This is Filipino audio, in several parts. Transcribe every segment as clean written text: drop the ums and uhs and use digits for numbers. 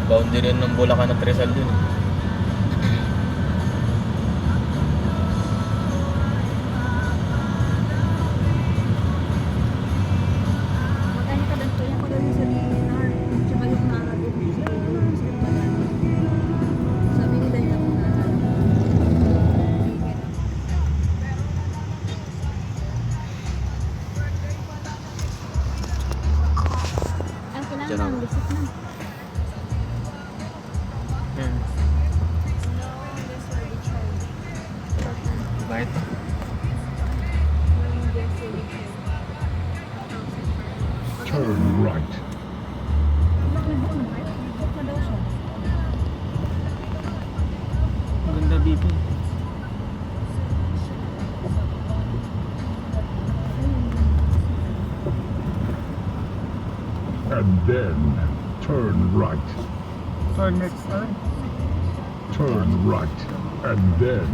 Boundary ng Bulacan at Rizal dun. Magkano ka doon? Kaya ko doon sa DNR. Tsaka yung nakakabit sa sabi nila yung ang kailangan ng visit na. Bakit? Turn right. Ganda dito. And then turn right. Turn next time. Turn right. And then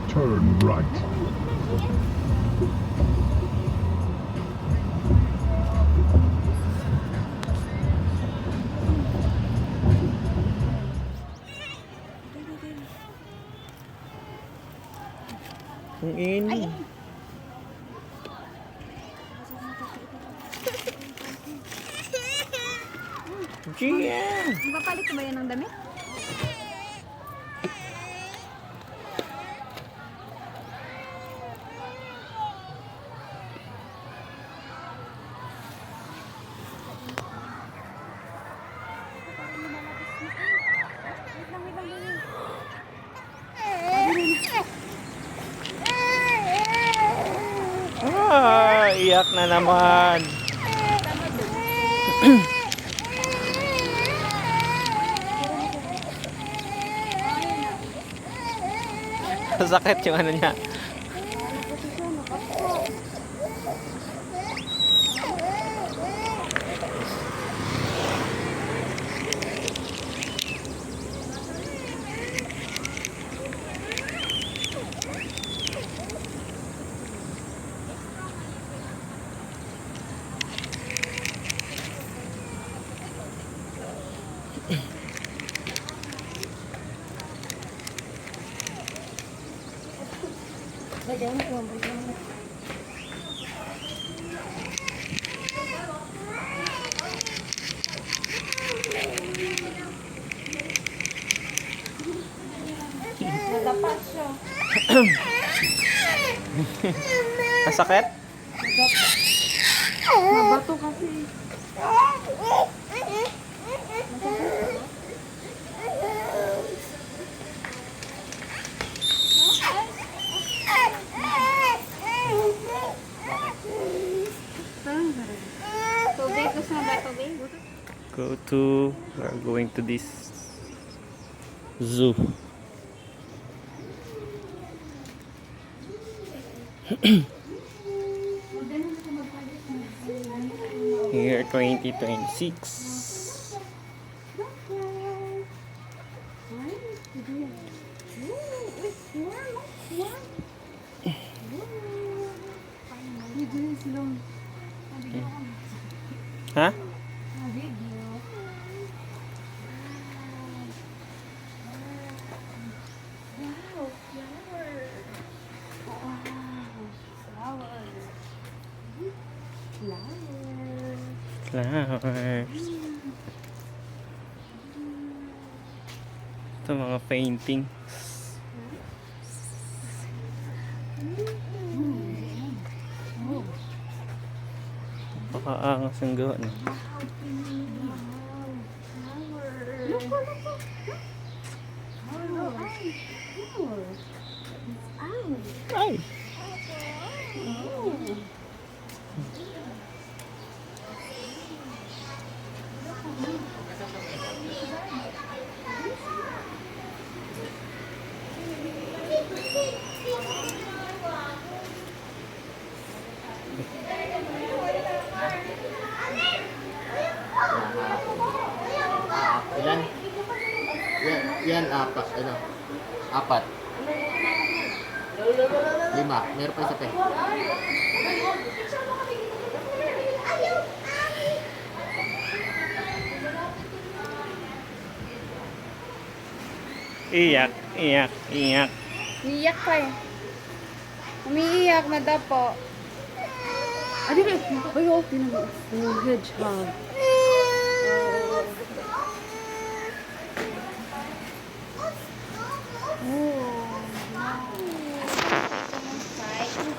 turn right. Ang ini. Gia! Ipapalit ko ba yan ng damit? Iyak na naman. Sakit yung ano niya. Masakit? Mabato kasi. Tubig, gusto mo ba tubig? We're going to this zoo. Year 2026. Ha? Flowers. Ito mga painting. Napakaangas ang gawa, no? Ay! Ilan? Yan, apat. Ano? Apat. 5. Meron pa isa pa. Iyak, iyak, iyak. Umiiyak pa eh. Umiiyak na daw po. Ah, di ba? Ay, oh, tinan mo. Oh, hedgehog.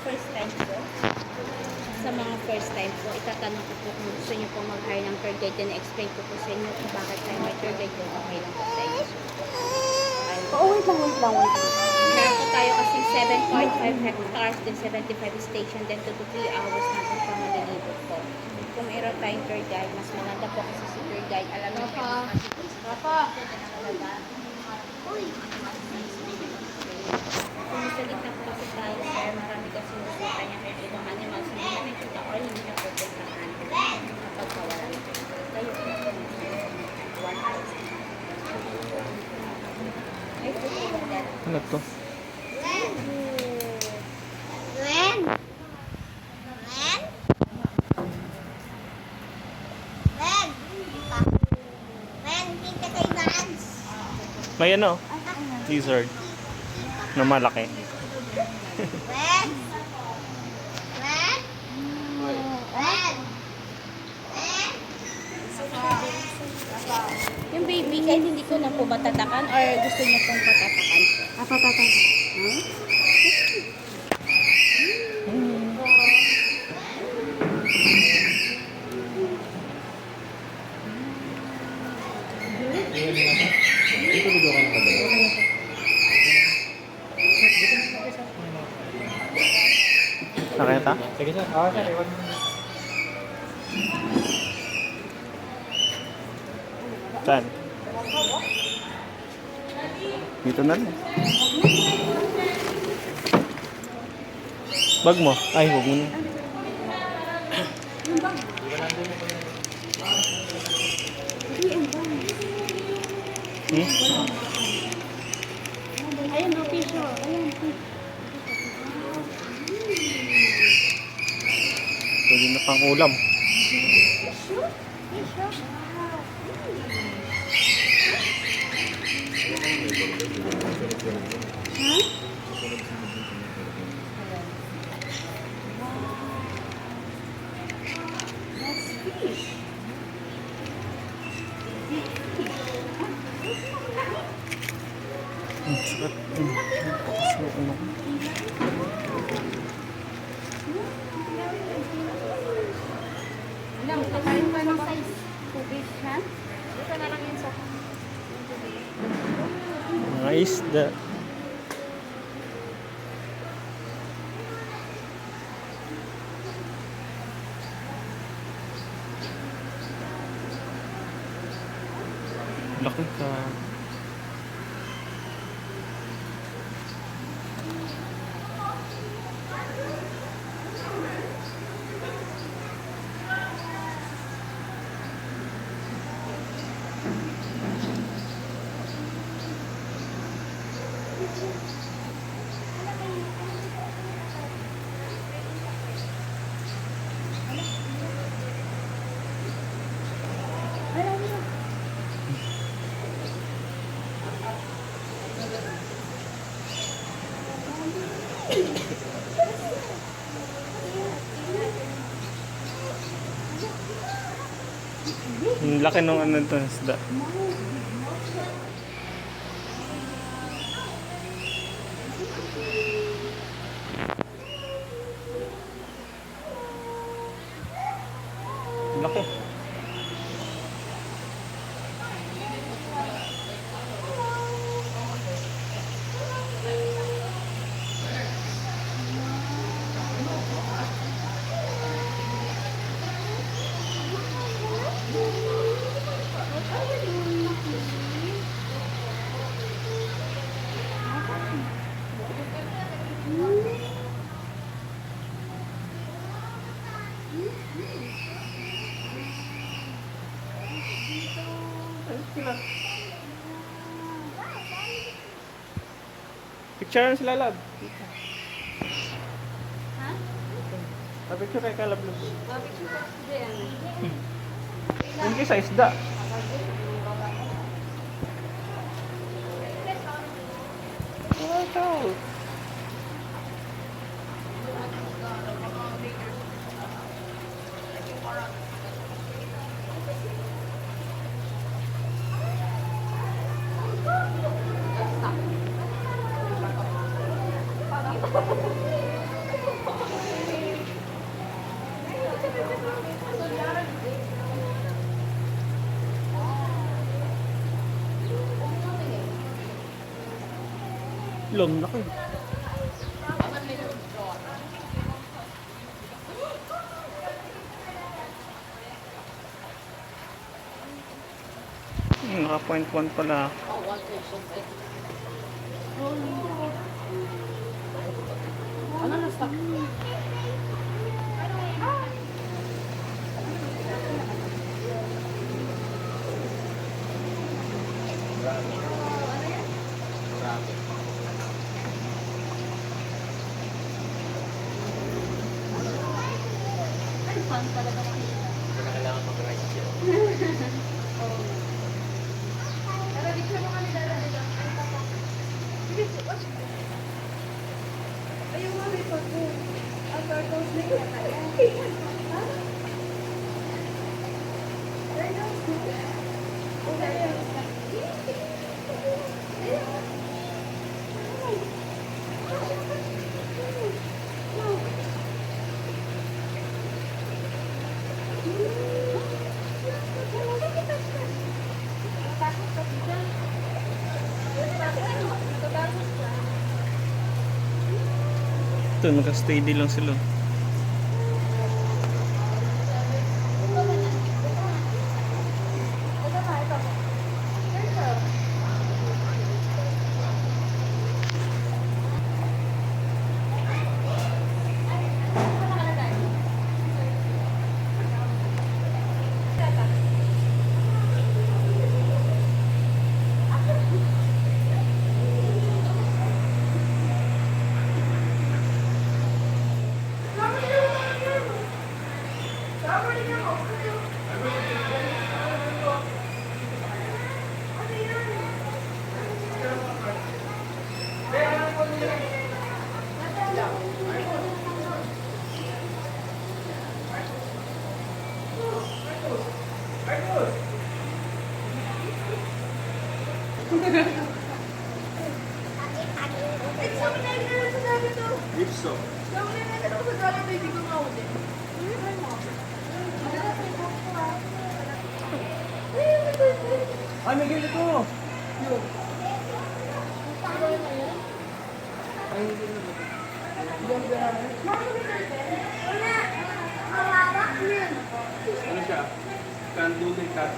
First time po. Sa mga first time po, itatanong ko po kung gusto niyo po mag-hire ng tour guide, then explain ko po sa inyo kung bakit tayo may tour guide po, okay lang po sa inyo. Oh, wait lang. Meron po tayo kasing 7.5 hectares, then 75 station, then 2 to 3 hours natin siya malilibot po. Kung mayroon tayong tour guide, mas maganda po kasi si tour guide, alam niyo po yung kung sa gitna po kasi tayo, sir, marami kasi nasuta niya kahit ibang animals, hindi na nakikita or hindi na po pagkakan. Kapag kawala nito. Tayo po na 1 hour. Ay, po po ba? Ano to? May ano? Lizard. Na malaki. Yung baby, kahit hindi ko na po batatakan or gusto niyo pong patatakan po? Patatan. Dito video ka na ba? Nakita? Sige sir. Oo sir, iwan mo. Saan? Dito na lang. Bag mo? Ay, huwag mo na. Hmm? Ayun, no tissue. Ayun, Pwede na pang ulam. Ang sakit. Pakasuko na ko. Alam, kakain pa ng size. Tubig, ha? Ito na lang yun sa... Mga isda. Laki ka. Ang laki nung ano to, isda. Ang laki. Picture sila lab. Ha? Picture kay Kalab lab. Yung sa isda. Lom, laki. Naka 0.1 pala. Ano na stock? Fun talaga naman. Ito, naka-steady lang sila. Ay, may ganito! Ano siya? Candle cat.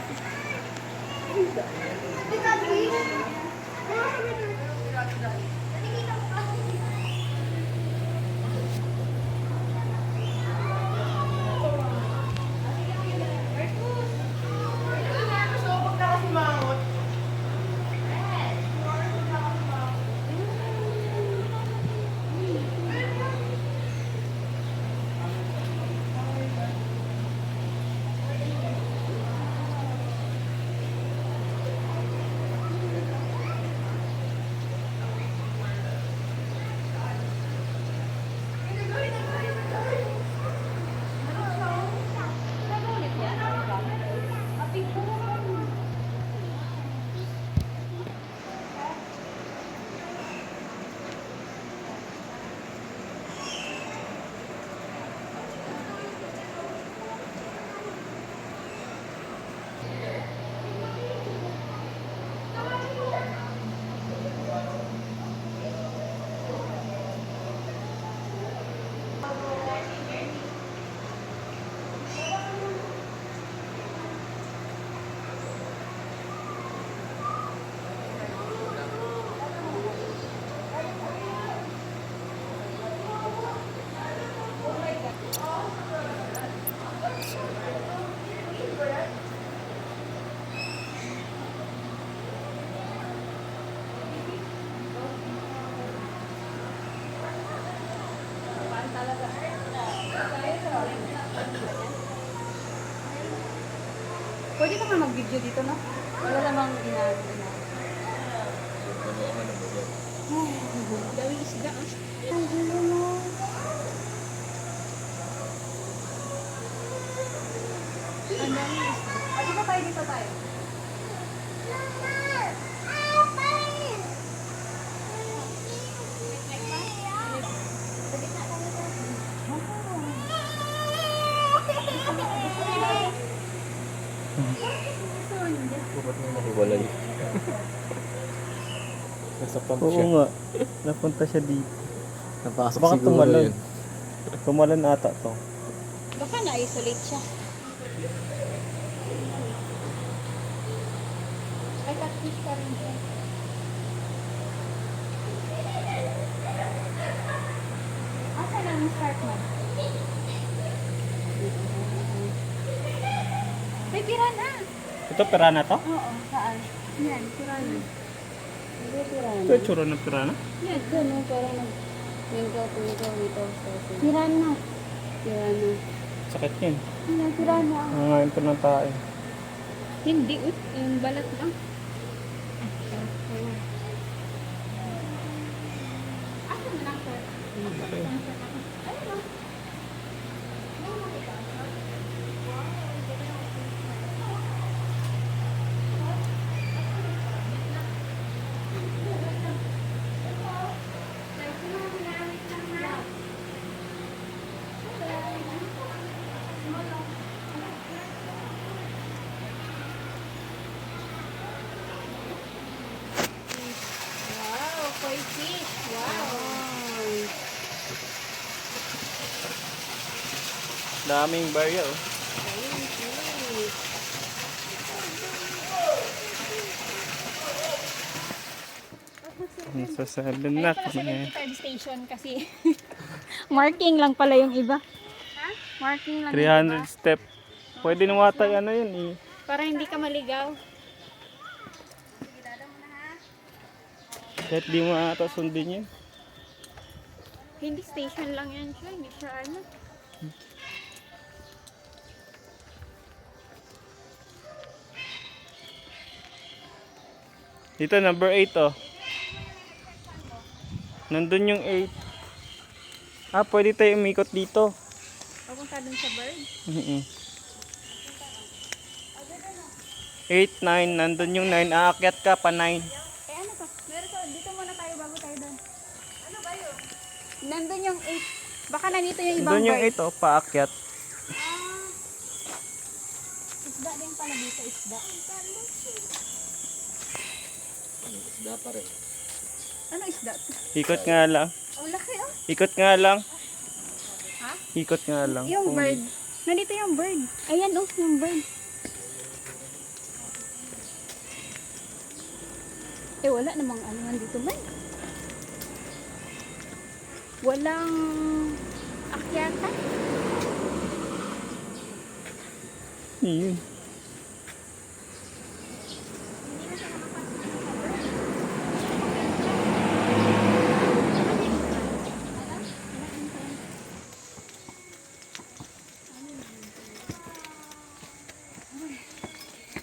Pwede ka nga mag-video dito, no? Wala namang ina. Dawing isda, ah. Ang dami isda. Pwede ba tayo dito tayo? Nasa pump Oo siya. nga. Napunta siya dito. Napasok Baka siguro tumalon. yun. Tumalon ata to. Baka na-isolate siya. Ay, catfish pa rin siya. Asa lang yung start mo? May pirana. Ito, pirana to? Oo, saan? Yan, pirana. Hindi pirana. Ito, tsura ng pirana? Yan, Doon, no, parang nag-twinkle ito. pirana. Pirana. Sakit yun. Yan, pirana. Nangangain to ng tae. Hindi, yung balat lang. Asa na lang, sir? Ayun, oh. Wow, koi fish. Wow. Daming barya, oh. Sa 7 na. Pala sila yung third station kasi marking lang pala yung iba. Ha? Marking lang yung iba. 300 step. Pwede na wata ano yun eh. Para hindi ka maligaw. Kahit di mo ata sundin yun. Hindi station lang yan siya. Hindi siya ano. Dito, number 8 oh. Nandun yung 8. Ah, pwede tayo umikot dito. Papunta dun sa bird. 8, 9. Nandun yung 9. Aakyat ka pa 9. Eh ano to? Meron to. Dito muna tayo bago tayo dun. Ano ba yun? Nandun yung 8. Baka nandito yung ibang Nandun yung bird. 8 oh, paakyat. Isda din pala dito. Isda. Isda pa rin. Ano isda to? Ikot nga lang. Oh, laki oh. Ikot nga lang. Ha? Ikot nga lang. Yung Kung- bird. Nandito yung bird. Ayan oh, yung bird. Eh, wala namang ano nandito man. Walang akyatan. Yun.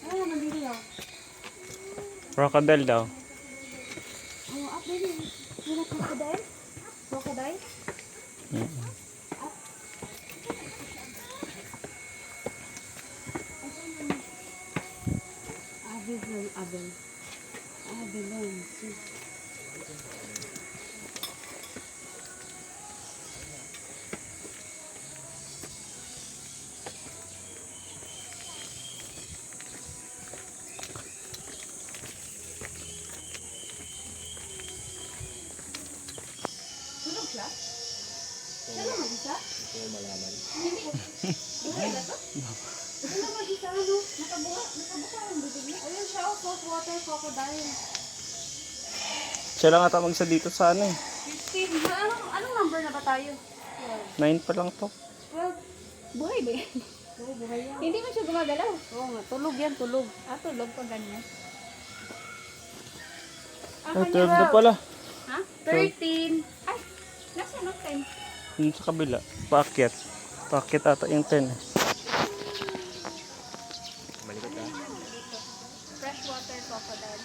Ano nandito yun? Crocodile daw. Oh, up din yun. Wala crocodile? Crocodile? Tulog siya? Siya lang mag-isa? Ito yung malaman. Buhay na to? Ito lang mag-isa, ano? Nakabuka ang bibig niya. Ayun siya, oh, saltwater crocodile. Siya lang ata magsa dito sa ano eh. 15. Anong number na ba tayo? 9 pa lang to. 12. Buhay ba yan? Oo, buhay yan. Hindi man siya gumagalaw. Oo nga, tulog yan, tulog. Ah, tulog pa ganyan. Ah, Ah, kanya 12 na raw. pala. Ha? 13. Ay, nasa no 10? Yun sa kabila. Paakyat. Paakyat ata yung 10 eh. Malikot ka. Freshwater crocodile.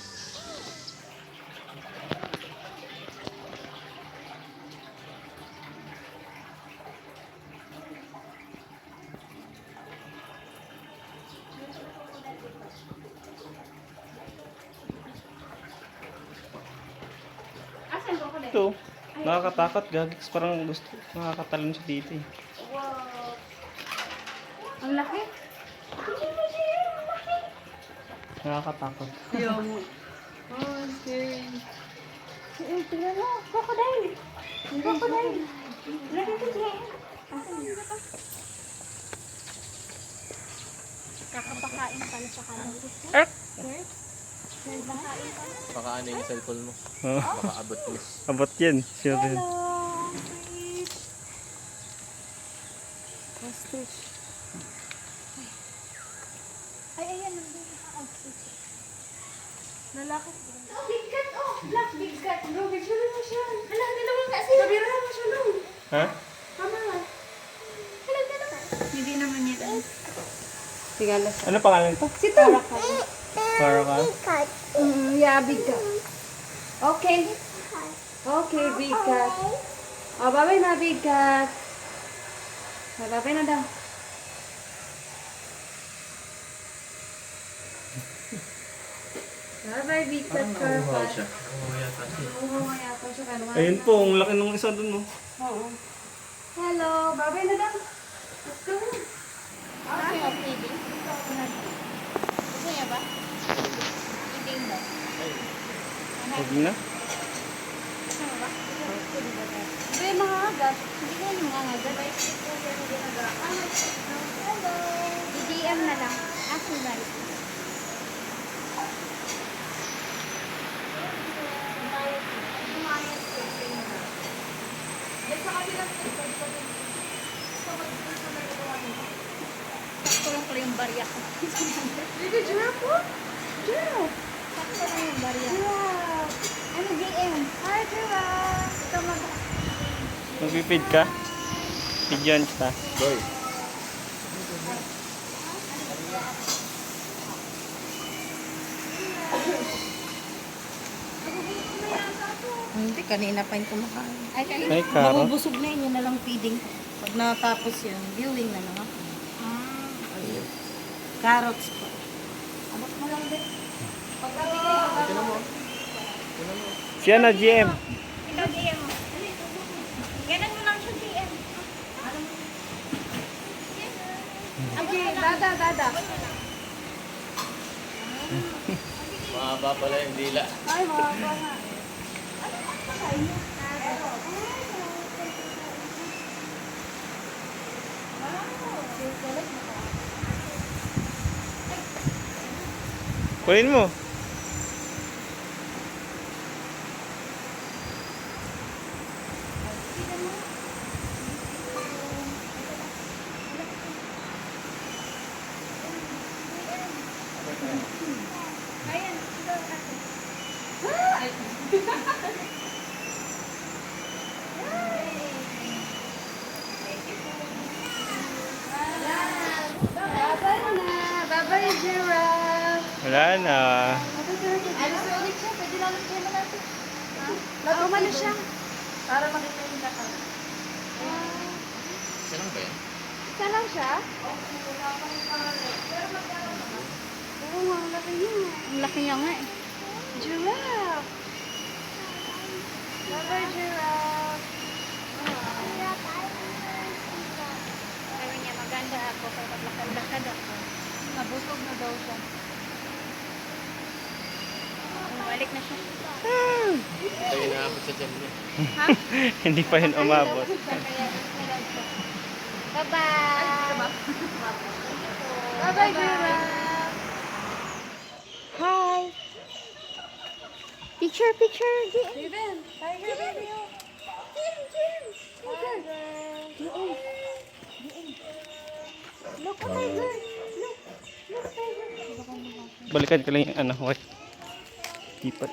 Asan crocodile? Ito. Nakakatakot. Gagix. Parang gusto. Nakakatalon siya dito eh. Wow. Ang laki. Nakakatakot. Ayaw mo. Oh, scary. Tingnan mo, crocodile. Crocodile. Lagi ko siya. Kakapakain pala sa kanan. Baka ano yung cellphone mo. Oh, Baka abot mo. abot yan. Sure yan. Ostrich. Ay, ayan. Nandun ka. Lalaki. Big cat, oh! Black big cat. Bro, picture mo siya. Hala, dalawa nga sila. Sabira mo siya nung. Ha? Tama nga. Hala, dalawa. Hindi naman yan. Tigala siya. Ano pangalan ito? Sito. Parakan? Yeah, big cat. Okay. Okay, big cat. Oh, bye-bye na, big cat. Bye-bye na daw. Bye-bye, big cat. Nakuha siya. Oo, nga yata siya. Kaya naman. Ayun po, ang laki ng isa dun, no? Oo. Hello, bye-bye na daw. Let's go. Gusto niya feeding? Gusto niya ba? Feeding daw. Huwag na. Gusto mo ba? Hindi, makakagat. Hindi ka yung mga ngagat. Hello. DDM na lang. Actually, right. Sakto lang pala yung barya ko. Dito, giraffe po? Giraffe. Sakto lang yung barya. Giraffe. Ano, DM? Hi, giraffe. Ito mag... Magpipid ka? Pidyan kita. Boy. Hindi, kanina pa yung kumakain. Ay, kanina. Ay, karo. Mabubusog na yun na lang feeding. Pag natapos yun, viewing na lang ako. Ayun. Carrots po. Abot mo lang din. Siya na, GM. Ikaw, DM mo. Ganun mo lang siya, DM. Okay, dada, dada. Mahaba pala yung dila. Ay, mga nga. Kunin mo. Ayan, ito. Bye-bye na. Bye-bye, giraffe. Wala na. Alis na ulit siya. Pwede lang ulit siya natin. Umano siya. Para makita yung daka. Isa lang ba yan? Isa lang siya? Oo nga, ang laki niya. Ang laki niya nga eh. Giraffe. Bye-bye, giraffe. Sabi niya, maganda ako. Kaya paglakad-lakad ako. Mabusog na daw siya. Balik na siya. Ito yung naabot sa dyan niya. Hindi pa yun umabot. Bye-bye! Bye-bye, giraffe. Hi! Picture, picture! Steven, tiger baby. Tiger. Look, a tiger! Look! Look, tiger! Balikan ko lang yung ano, white. Tipat.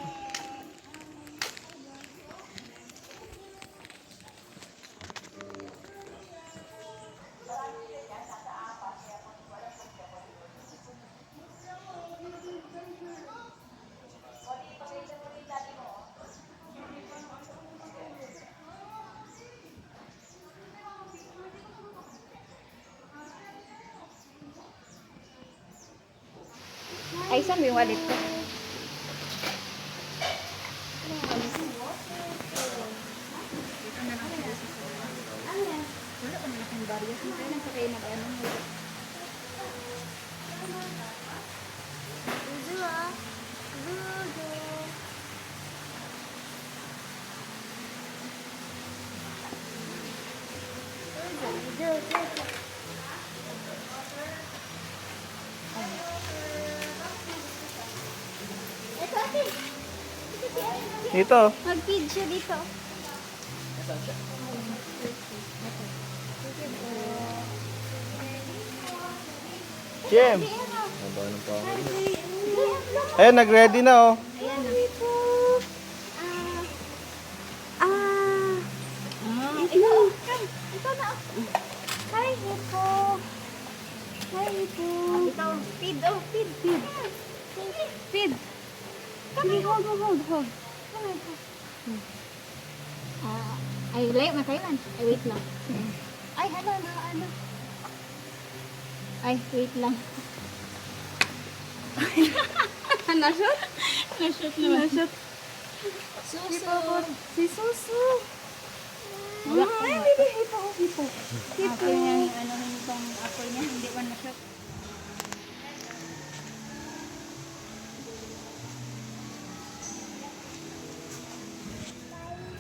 Ay, saan mo yung wallet ko? Wala ka malaking barya. Hindi lang sa kayo nag-ano. ate. Dito. Mag-feed siya dito. Jem. Haba ng pangalan. Ayun, nag-ready na oh. Ayan na. Ikaw. Ikaw na. Hi, Hippo. Hi, Hippo. Ikaw, feed. Oh, feed. Feed. Come, hold. Ay, layo na kailan? Ay, wait lang. Ay, ano. Ay, wait lang. Nashoot? Nashoot naman. Nashoot. Susu. Si Susu. Ay, hindi. Hipo. Hipo. Ano yung apple niya, hindi man nashoot.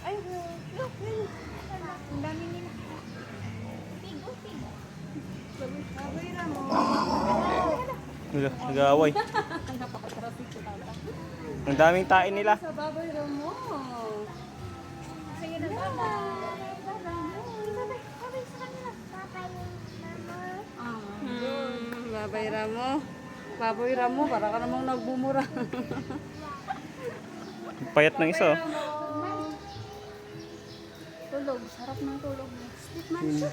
Ay, look. Ang dami nila. Pig. Nag-aaway. Ang daming tain nila. Sa baboy mo. Sige na, Baboy Ramo, para ka namang nagbumura. Payat ng isa oh. Tulog. Sarap ng tulog. Sleep man siya.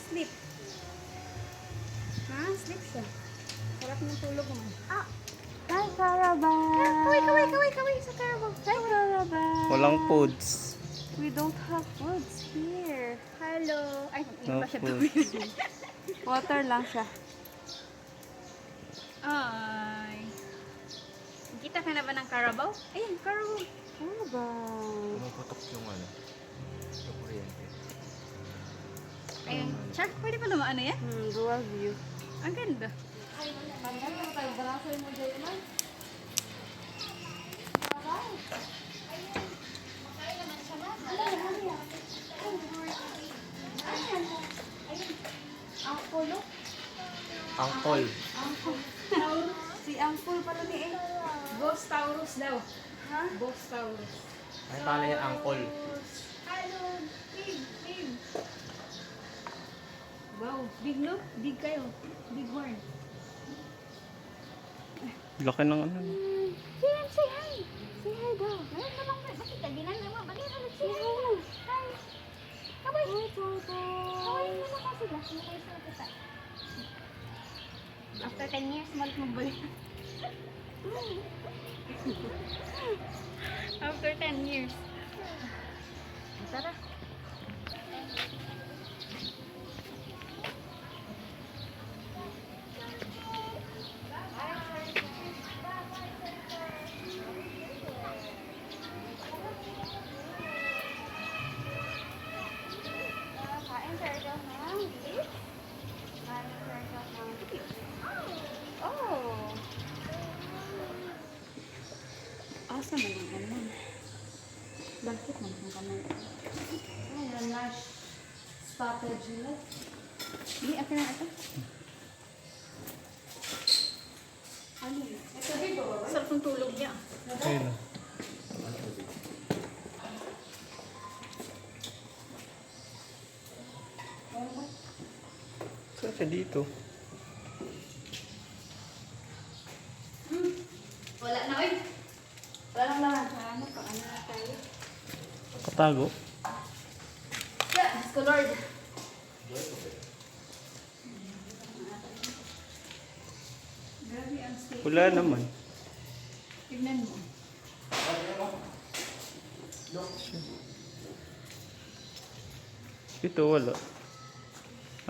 Sleep. Ha? Sleep siya. Sarap ng tulog mo. Ah! Hi, Carabao! Kaway sa Carabao. Hi, Carabao! Walang foods. We don't have foods here. Hello! Ay, hindi No pa siya foods. Water lang siya. Ay. Kita ka na ba ng Carabao? Ayun, Carabao. Carabao. Pumuputok yung ano. Yung kuryente. Ayun. Char, pwede pa naman ano yan? Dual view. Ang ganda. Angkol. Si Angkol pala ni eh. Ghost Taurus daw. Ha? Ghost Taurus. Ay, paano yan? Angkol. Hello! Big! Wow, big no? Big kayo. Big horn. Laki ng ano. Jen, say hi! Say hi daw. Ayun ka lang. Bakit ka ginagawa mo? Bakit ka say hi lang? Hi! Kaway! Hi, Toto! Kaway mo na kasi ba? Kaway sa kita. After 10 years, malit magbalik. After 10 years. Tara. Kain turtle ng beef. Kain turtle ng beef. Oh! Asa na yung ano? Bakit naman ang kamay? Ay, Nash strategy na. Hindi, akin na ito. Ano yun? Ito dito ba? Sarap ng tulog niya. Ayun. Saan siya dito? Wala na, oy. Wala lang naman. Ano pa? Ano na tayo? Katago? Yeah, let's go, Lord. Grabe ang steak. Wala naman. Tignan mo. Ito wala.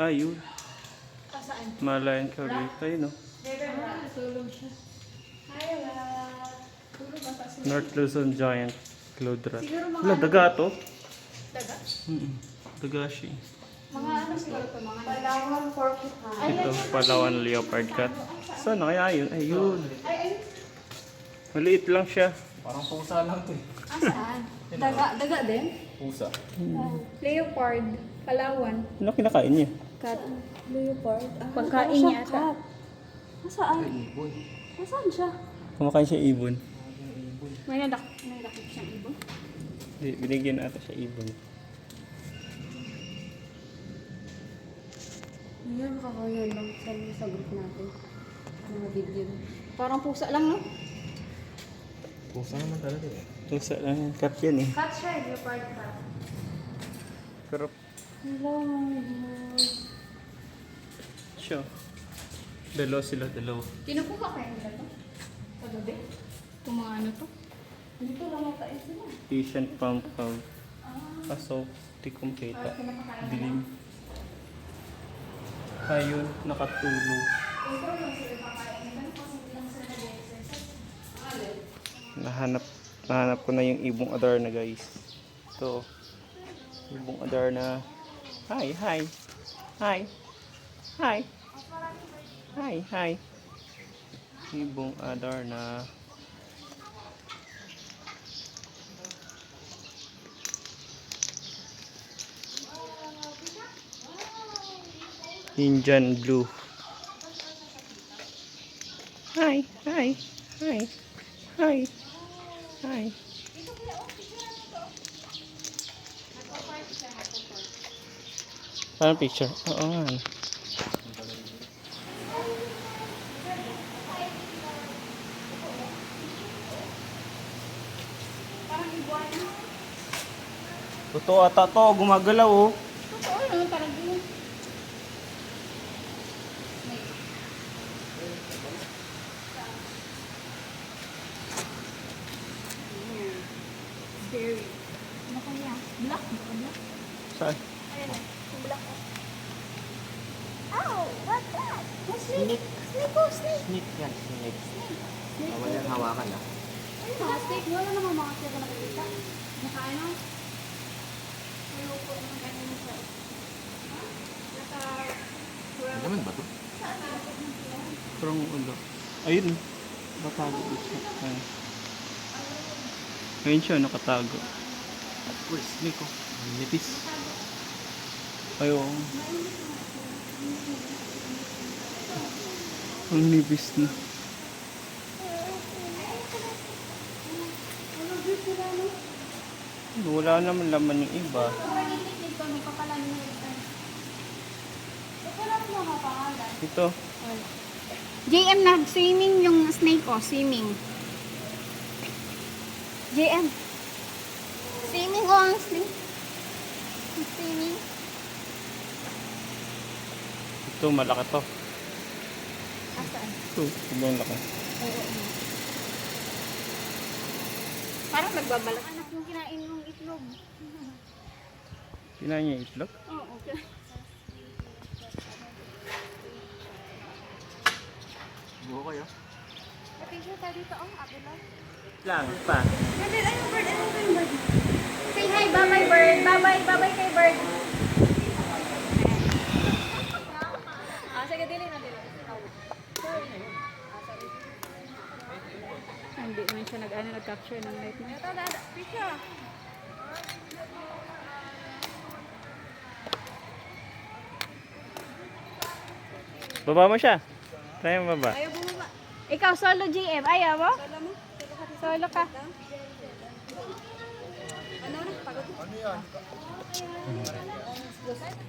Ayun. Saan? Malayan curry. Ayun oh. Tulog siya. Hi, love. Tulog ba sa North Luzon Giant Cloud Rat. Siguro mga Wala, daga to. Daga? Daga siya. mga ano siguro ito? Mga Palawan porcupine. Ito, Palawan Leopard Cat. Saan na kaya yun? Ayun. Maliit lang siya. Parang pusa lang to eh. Saan? Daga din? Pusa. Leopard. Palawan. Ano kinakain niya? Cat. Leopard. Pagkain niya ata. Nasaan? Ibon. Nasaan siya? Kumakain siya ibon. May nadakip siyang ibon. Di, binigyan ata siya ibon. Ayan, kakayan lang sa group natin. Mga video. Parang pusa lang, no? Pusa naman talaga eh. Tusa lang yan. Cut yan eh. Cut siya, leopard cut. Pero, Hello, my dear. siya. Dalaw sila, dalaw. Kinukuha kayo nila to? Pagabi? Itong mga ano to? Dito lang ang tayo sila. Asian pump cow. Kaso, di kong kita. Dilim. Ayun, nakatulog. Nahanap ko na yung ibong Adarna, guys. Ito. Ibong Adarna. Hi, hi. Hi. Hi. Hi, hi. Ibong Adarna. Indian blue. Hi, hi, hi, hi, hi. Parang picture? Oo nga. Totoo ata to, gumagalaw oh. Totoo yun, parang yun. Very. Ano kaya? Black? Black? Saan? Ayan na. Yung black. Oh, what's that? Snake. Snake, oh, snake. Snake yan, snake. Bawal yan hawakan ah. Ay, mga snake. Wala naman mga snake na nakikita. Nakain mo? Ayoko naman ganyan siya. Ano naman ba to? Parang ulo. Ayun. Nakatago dito. Ayun. Ayun siya, nakatago. Uy, snake oh. Ang nipis. Ayun. Ang nibis na. Wala naman laman yung iba. Ito. JM nag-swimming yung snake ko, swimming. JM. Swimming ko ang snake. Swimming. Ito, malaki to. Asaan? Ito, sobrang laki. Parang nagbabalak. Anak yung kinain yung itlog. Kinain niya yung itlog? Oo, okay. Buho kayo? Picture tayo dito, Abelard. Lang, pa. Ay, yung bird. Ano yung bird? Say hi, bye-bye bird. Bye-bye, bye-bye kay bird. Sige, dili na, dili. Hindi naman siya nag-capture ng light niya. Ito, dada. Picture. Baba mo siya. Try mo baba. Ayaw bumaba. Ikaw, solo GM. Ayaw mo? Solo ka.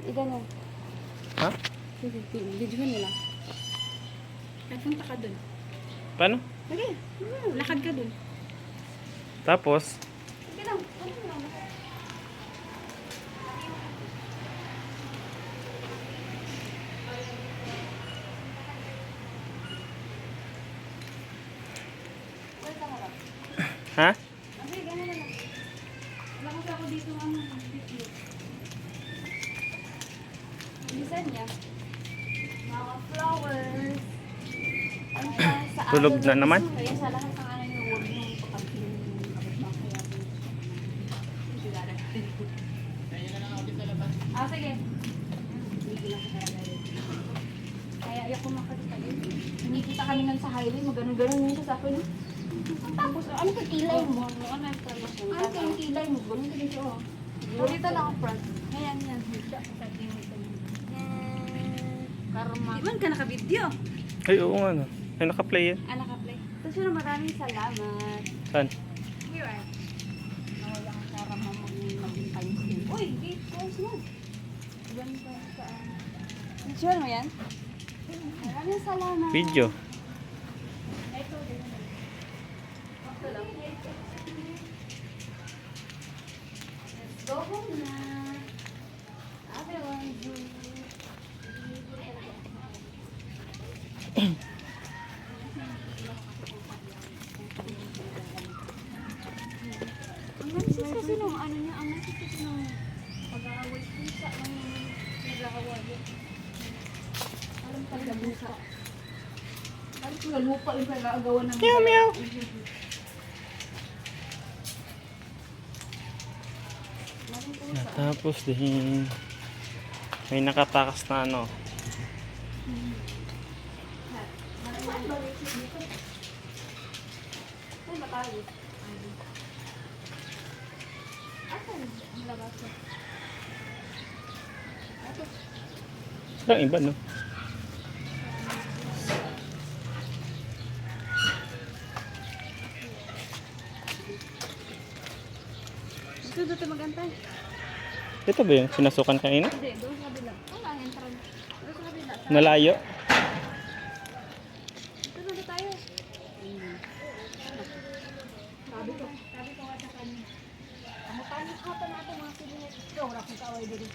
Ganun. Ha? Video nila. Nagpunta ka dun. Paano? Okay. Lakad ka dun. Tapos, Sige lang. Ano lang? ha? Okay, gano'n na lang. Wala kasi ako dito ng video. Bilisan niya. Mga flowers. Ano pa, sa Tulog araw na naman? Kaya sa lahat ng ano yung huwag yung pagkakin yung kapit-bakaya. Ah, sige. Hindi lang sa talaga yun. Kaya ayaw ko makalimutan. Hinipita kami nun sa highway, mag-ganon-ganon yung sasakyan. Tapos, ano ka kilay mo? Ano ka yung kilay mo? Ganun ka dito. Dito lang ang front. Ngayon, yan. Karma. Di man ka naka-video. Ay, oo nga no. Ay, naka-play yan. Ah, naka-play. Ito Kasi maraming salamat. Saan? Here I nawala ang para maging times din. Uy, gate close na. Diyan ka saan? Picture mo yan? Maraming salamat. Video. Ito din. Ito lang. Let's go home na. Everyone do. Ang nansis kasi nung ano niya, ang nansis kasi nung pag-aaway pusa ng nag-aaway. Alam talaga busa. Alam ko na lupa yung pag-aagawan ng meow meow. Tapos din may nakatakas na ano. Ay, matayos. Asan ang labas ko? Parang iba no. Ito dito magantay. Ito ba yung sinasukan kanina? Hindi, doon sa kabila. Wala ang entrance. Doon sa kabila. Nalayo. Ito na tayo. Sabi ko nga sa kanya. Ang matalis hapa natin mga silinit. Ito, wala kong kaway dito.